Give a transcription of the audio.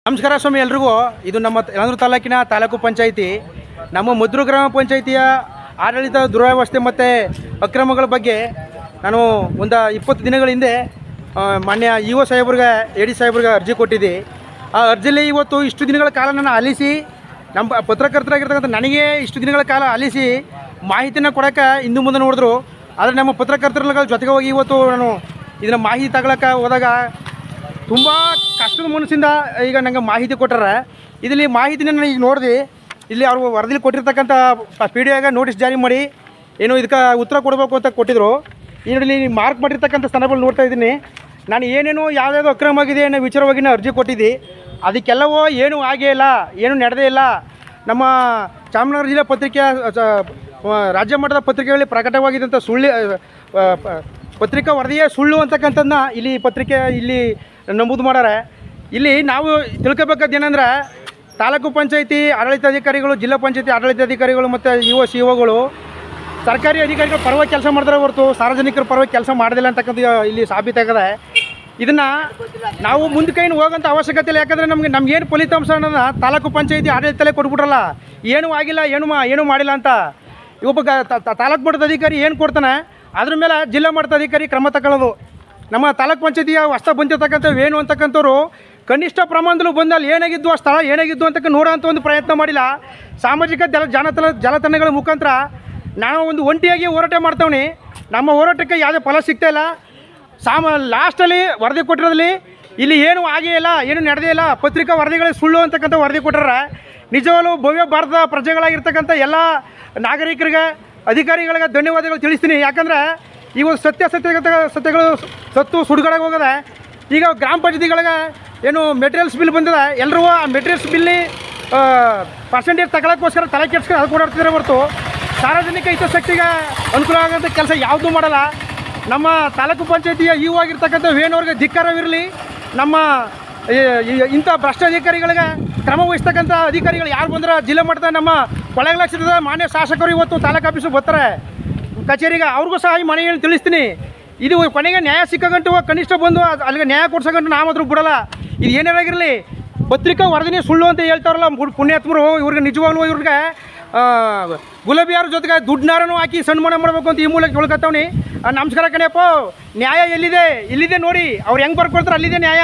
ನಮಸ್ಕಾರ ಸ್ವಾಮಿ ಎಲ್ರಿಗೂ. ಇದು ನಮ್ಮ ಯಳಂದೂರು ತಾಲೂಕಿನ ತಾಲೂಕು ಪಂಚಾಯಿತಿ. ನಮ್ಮ ಮದ್ದೂರು ಗ್ರಾಮ ಪಂಚಾಯಿತಿಯ ಆಡಳಿತ ದುರ್ವ್ಯವಸ್ಥೆ ಮತ್ತು ಅಕ್ರಮಗಳ ಬಗ್ಗೆ ನಾನು ಒಂದು 20 ದಿನಗಳ ಹಿಂದೆ ಮಾನ್ಯ ಇ.ಒ. ಸಾಹೇಬ್ರಿಗೆ ಎ.ಡಿ. ಸಾಹೇಬ್ರಿಗೆ ಅರ್ಜಿ ಕೊಟ್ಟಿದ್ದೆ. ಆ ಅರ್ಜಿಯಲ್ಲಿ ಇವತ್ತು ಇಷ್ಟು ದಿನಗಳ ಕಾಲ ನಾನು ಆಲಿಸಿ ನಮ್ಮ ಪತ್ರಕರ್ತರಾಗಿರ್ತಕ್ಕಂಥ ನನಗೆ ಇಷ್ಟು ದಿನಗಳ ಕಾಲ ಆಲಿಸಿ ಮಾಹಿತಿನ ಕೊಡೋಕ್ಕೆ ಹಿಂದೆ ಮುಂದೆ ನೋಡಿದ್ರು. ಆದರೆ ನಮ್ಮ ಪತ್ರಕರ್ತರ ಜೊತೆಗೆ ಹೋಗಿ ಇವತ್ತು ನಾನು ಇದನ್ನು ಮಾಹಿತಿ ತಗೊಳಕ್ಕೆ ಹೋದಾಗ ತುಂಬ ಕಷ್ಟದ ಮನಸ್ಸಿಂದ ಈಗ ನಂಗೆ ಮಾಹಿತಿ ಕೊಟ್ಟಾರೆ. ಇದರಲ್ಲಿ ಮಾಹಿತಿನ ನಾನು ಈಗ ನೋಡಿದೆ. ಇಲ್ಲಿ ಅವರು ವರದಿಲಿ ಕೊಟ್ಟಿರ್ತಕ್ಕಂಥ PDOಗೆ ನೋಟಿಸ್ ಜಾರಿ ಮಾಡಿ ಏನು ಇದಕ್ಕೆ ಉತ್ತರ ಕೊಡಬೇಕು ಅಂತ ಕೊಟ್ಟಿದ್ರು. ಈ ನೋಡಿ ಮಾರ್ಕ್ ಮಾಡಿರ್ತಕ್ಕಂಥ ಸ್ಥಾನಗಳು ನೋಡ್ತಾ ಇದ್ದೀನಿ. ನಾನು ಏನೇನು ಯಾವುದಾದ್ರು ಅಕ್ರಮ ಆಗಿದೆ ಅನ್ನೋ ವಿಚಾರವಾಗಿ ನಾನು ಅರ್ಜಿ ಕೊಟ್ಟಿದ್ದೆ. ಅದಕ್ಕೆಲ್ಲವೂ ಏನೂ ಆಗೇ ಇಲ್ಲ, ಏನೂ ನಡೆದೇ ಇಲ್ಲ. ನಮ್ಮ ಚಾಮರಾಜನಗರ ಜಿಲ್ಲೆ ಪತ್ರಿಕೆ ರಾಜ್ಯ ಮಟ್ಟದ ಪತ್ರಿಕೆಗಳಲ್ಲಿ ಪ್ರಕಟವಾಗಿದ್ದಂಥ ಪತ್ರಿಕಾ ವರದಿಯೇ ಸುಳ್ಳು ಅಂತಕ್ಕಂಥದ್ದನ್ನ ಇಲ್ಲಿ ಪತ್ರಿಕೆ ಇಲ್ಲಿ ನಮೂದು ಮಾಡ್ಯಾರೆ. ಇಲ್ಲಿ ನಾವು ತಿಳ್ಕೊಬೇಕಾದ್ದು ಏನಂದ್ರೆ, ತಾಲೂಕು ಪಂಚಾಯಿತಿ ಆಡಳಿತಾಧಿಕಾರಿಗಳು, ಜಿಲ್ಲಾ ಪಂಚಾಯಿತಿ ಆಡಳಿತಾಧಿಕಾರಿಗಳು ಮತ್ತು ಇ.ಒ. ಸಿ.ಒಗಳು ಸರ್ಕಾರಿ ಅಧಿಕಾರಿಗಳು ಪರವಾಗಿ ಕೆಲಸ ಮಾಡ್ತಾರೆ ಹೊರತು ಸಾರ್ವಜನಿಕರ ಪರವಾಗಿ ಕೆಲಸ ಮಾಡೋದಿಲ್ಲ ಅಂತಕ್ಕಂಥ ಇಲ್ಲಿ ಸಾಬೀತಾಗಿದೆ. ಇದನ್ನು ನಾವು ಮುಂದೆ ಕೈನ ಹೋಗೋಂಥ ಅವಶ್ಯಕತೆ ಇಲ್ಲ. ಯಾಕಂದರೆ ನಮಗೇನು ಫಲಿತಾಂಶ ಅನ್ನೋದನ್ನ ತಾಲೂಕು ಪಂಚಾಯಿತಿ ಆಡಳಿತದಲ್ಲೇ ಕೊಟ್ಬಿಟ್ರಲ್ಲ. ಏನೂ ಆಗಿಲ್ಲ, ಏನೂ ಮಾಡಿಲ್ಲ ಅಂತ ಒಬ್ಬ ತಾಲೂಕು ಮಟ್ಟದ ಅಧಿಕಾರಿ ಏನು ಕೊಡ್ತಾನೆ ಅದ್ರ ಮೇಲೆ ಜಿಲ್ಲಾ ಮಟ್ಟದ ಅಧಿಕಾರಿ ಕ್ರಮ ತಗೊಳ್ಳೋದು. ನಮ್ಮ ತಾಲೂಕು ಪಂಚಾಯಿತಿಯ ಹೊಸ ಬಂದಿರ್ತಕ್ಕಂಥವು ಏನು ಅಂತಕ್ಕಂಥವ್ರು ಕನಿಷ್ಠ ಪ್ರಮಾಣದಲ್ಲೂ ಬಂದಲ್ಲಿ ಏನಾಗಿದ್ದು ಆ ಸ್ಥಳ ಏನಾಗಿದ್ದು ಅಂತಕ್ಕ ನೋಡೋಂಥ ಒಂದು ಪ್ರಯತ್ನ ಮಾಡಿಲ್ಲ. ಸಾಮಾಜಿಕ ಜಾಲತಾಣಗಳ ಮುಖಾಂತರ ನಾವು ಒಂದು ಒಂಟಿಯಾಗಿ ಹೋರಾಟ ಮಾಡ್ತಾವ್ನಿ. ನಮ್ಮ ಹೋರಾಟಕ್ಕೆ ಯಾವುದೇ ಫಲ ಸಿಗ್ತಾಯಿಲ್ಲ. ಲಾಸ್ಟಲ್ಲಿ ವರದಿ ಕೊಟ್ಟಿರೋದ್ರಲ್ಲಿ ಇಲ್ಲಿ ಏನೂ ಆಗೇ ಇಲ್ಲ, ಏನೂ ನಡೆದೇ ಇಲ್ಲ, ಪತ್ರಿಕಾ ವರದಿಗಳೇ ಸುಳ್ಳು ಅಂತಕ್ಕಂಥ ವರದಿ ಕೊಟ್ಟರೆ ನಿಜವಾಗ್ಲೂ ಭವ್ಯ ಭಾರತದ ಪ್ರಜೆಗಳಾಗಿರ್ತಕ್ಕಂಥ ಎಲ್ಲ ನಾಗರಿಕರಿಗೆ, ಅಧಿಕಾರಿಗಳಿಗೆ ಧನ್ಯವಾದಗಳು ತಿಳಿಸ್ತೀನಿ. ಯಾಕಂದರೆ ಇವು ಸತ್ಯಗಳು ಸತ್ತು ಸುಡುಗಡೆಗೆ ಹೋಗದೆ. ಈಗ ಗ್ರಾಮ ಪಂಚಾಯತಿಗಳಿಗೆ ಏನು ಮೆಟೀರಿಯಲ್ಸ್ ಬಿಲ್ ಬಂದಿದೆ, ಎಲ್ಲರೂ ಆ ಮೆಟೀರಿಯಲ್ಸ್ ಬಿಲ್ಲಿ ಪರ್ಸೆಂಟೇಜ್ ತಗೊಳ್ಳೋಕ್ಕೋಸ್ಕರ ತಲೆ ಕೆಡ್ಸ್ಕೊಂಡು ಅದು ಓಡಾಡ್ತಿದ್ರೆ ಹೊರತು ಸಾರ್ವಜನಿಕ ಹಿತಾಸಕ್ತಿಗೆ ಅನುಕೂಲ ಆಗೋಂಥ ಕೆಲಸ ಯಾವುದೂ ಮಾಡಲ್ಲ. ನಮ್ಮ ತಾಲೂಕು ಪಂಚಾಯತಿಯ ಇ.ಒ. ಆಗಿರ್ತಕ್ಕಂಥ ವೇಣುವ್ರಿಗೆ ಧಿಕ್ಕಾರವಿರಲಿ. ನಮ್ಮ ಇಂಥ ಭ್ರಷ್ಟ ಅಧಿಕಾರಿಗಳಿಗೆ ಕ್ರಮ ವಹಿಸ್ತಕ್ಕಂಥ ಅಧಿಕಾರಿಗಳು ಯಾರು ಬಂದ್ರೆ ಜಿಲ್ಲಾ ಮಟ್ಟದ ನಮ್ಮ ಕೊಳೆಗಲಾಕ್ಷದ ಮಾನ್ಯ ಶಾಸಕರು ಇವತ್ತು ತಾಲೂಕು ಆಫೀಸಿಗೆ ಬರ್ತಾರೆ ಕಚೇರಿಗೆ. ಅವ್ರಿಗೂ ಸಹ ಈ ಮನೆಯನ್ನು ತಿಳಿಸ್ತೀನಿ. ಇದು ಕೊನೆಗೆ ನ್ಯಾಯ ಸಿಕ್ಕಗಂಟು ಕನಿಷ್ಠ ಬಂದು ಅಲ್ಲಿಗೆ ನ್ಯಾಯ ಕೊಡ್ಸೋಗಂಟು ನಾವಾದರೂ ಬಿಡಲ್ಲ. ಇದು ಏನೇನಾಗಿರಲಿ, ಪತ್ರಿಕಾ ವರದಿನೇ ಸುಳ್ಳು ಅಂತ ಹೇಳ್ತಾರಲ್ಲ ಪುಣ್ಯಾತ್ಮರು, ಇವ್ರಿಗೆ ನಿಜವಾಗ್ಲೂ ಇವ್ರಿಗೆ ಗುಲಾಬಿಯಾರ ಜೊತೆಗೆ ದುಡ್ಡನ್ನಾರನೂ ಹಾಕಿ ಸನ್ಮಾನ ಮಾಡಬೇಕು ಅಂತ ಈ ಮೂಲಕ ಕೇಳ್ಕೊತಾವ್ನಿ. ನಮಸ್ಕಾರ ಕಣಪ್ಪ. ನ್ಯಾಯ ಎಲ್ಲಿದೆ ನೋಡಿ, ಅವ್ರು ಹೆಂಗೆ ಬರ್ಕೊಳ್ತಾರೆ ಅಲ್ಲಿದೆ ನ್ಯಾಯ.